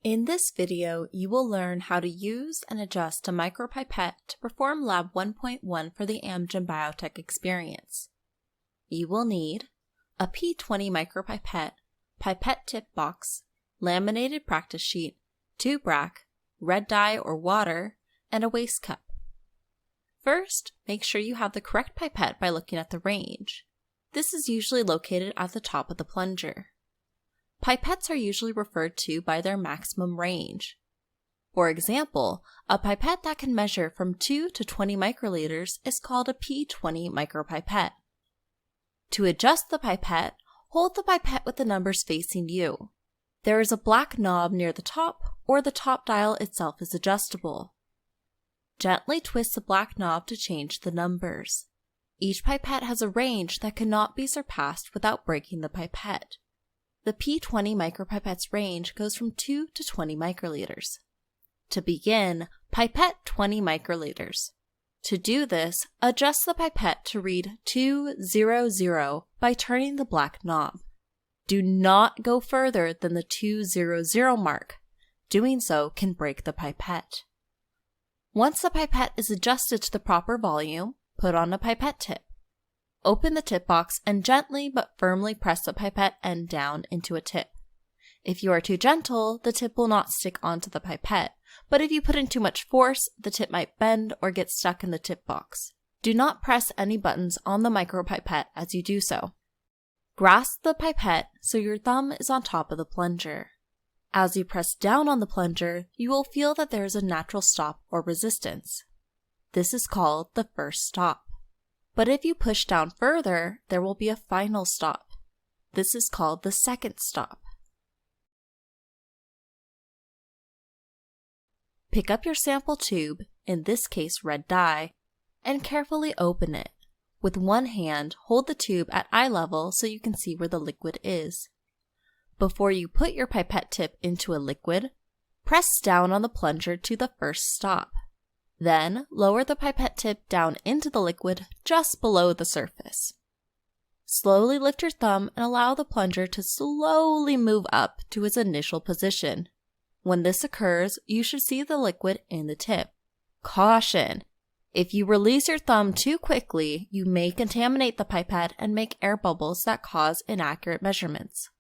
In this video, you will learn how to use and adjust a micropipette to perform Lab 1.1 for the Amgen Biotech experience. You will need a P20 micropipette, pipette tip box, laminated practice sheet, tube rack, red dye or water, and a waste cup. First, make sure you have the correct pipette by looking at the range. This is usually located at the top of the plunger. Pipettes are usually referred to by their maximum range. For example, a pipette that can measure from 2 to 20 microliters is called a P20 micropipette. To adjust the pipette, hold the pipette with the numbers facing you. There is a black knob near the top, or the top dial itself is adjustable. Gently twist the black knob to change the numbers. Each pipette has a range that cannot be surpassed without breaking the pipette. The P20 micropipette's range goes from 2 to 20 microliters. To begin, pipette 20 microliters. To do this, adjust the pipette to read 200 by turning the black knob. Do not go further than the 200 mark. Doing so can break the pipette. Once the pipette is adjusted to the proper volume, put on a pipette tip. Open the tip box and gently but firmly press the pipette end down into a tip. If you are too gentle, the tip will not stick onto the pipette, but if you put in too much force, the tip might bend or get stuck in the tip box. Do not press any buttons on the micropipette as you do so. Grasp the pipette so your thumb is on top of the plunger. As you press down on the plunger, you will feel that there is a natural stop or resistance. This is called the first stop. But if you push down further, there will be a final stop. This is called the second stop. Pick up your sample tube, in this case red dye, and carefully open it. With one hand, hold the tube at eye level so you can see where the liquid is. Before you put your pipette tip into a liquid, press down on the plunger to the first stop. Then, lower the pipette tip down into the liquid just below the surface. Slowly lift your thumb and allow the plunger to slowly move up to its initial position. When this occurs, you should see the liquid in the tip. Caution! If you release your thumb too quickly, you may contaminate the pipette and make air bubbles that cause inaccurate measurements.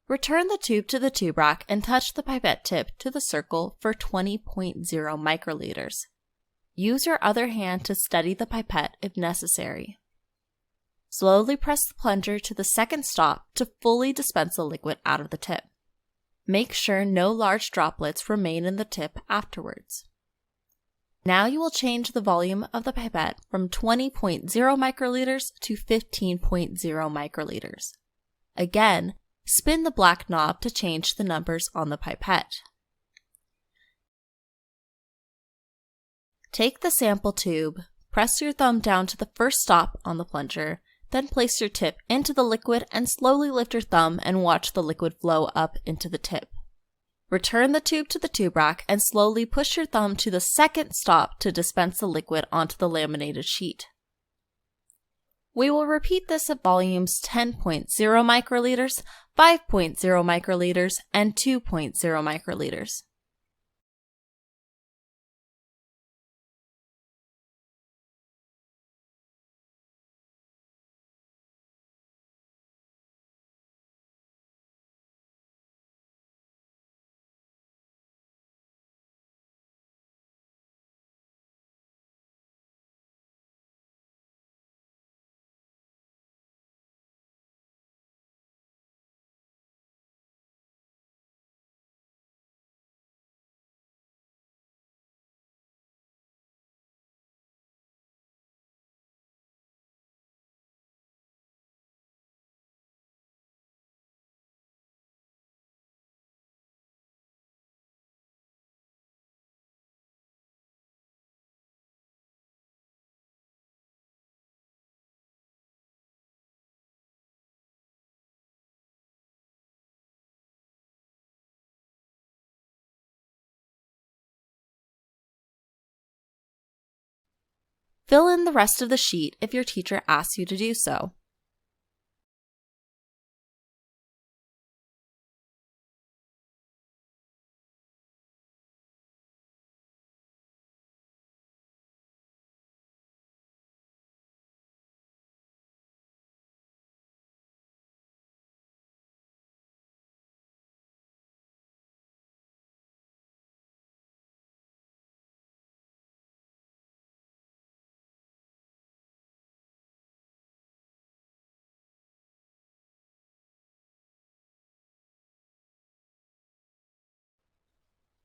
Return the tube to the tube rack and touch the pipette tip to the circle for 20.0 microliters. Use your other hand to steady the pipette if necessary. Slowly press the plunger to the second stop to fully dispense the liquid out of the tip. Make sure no large droplets remain in the tip afterwards. Now you will change the volume of the pipette from 20.0 microliters to 15.0 microliters. Again, spin the black knob to change the numbers on the pipette. Take the sample tube, press your thumb down to the first stop on the plunger, then place your tip into the liquid and slowly lift your thumb and watch the liquid flow up into the tip. Return the tube to the tube rack and slowly push your thumb to the second stop to dispense the liquid onto the laminated sheet. We will repeat this at volumes 10.0 microliters, 5.0 microliters, and 2.0 microliters. Fill in the rest of the sheet if your teacher asks you to do so.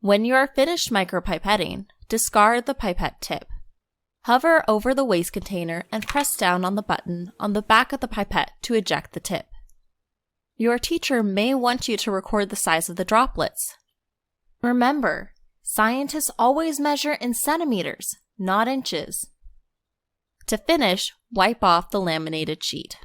When you are finished micropipetting, discard the pipette tip. Hover over the waste container and press down on the button on the back of the pipette to eject the tip. Your teacher may want you to record the size of the droplets. Remember, scientists always measure in centimeters, not inches. To finish, wipe off the laminated sheet.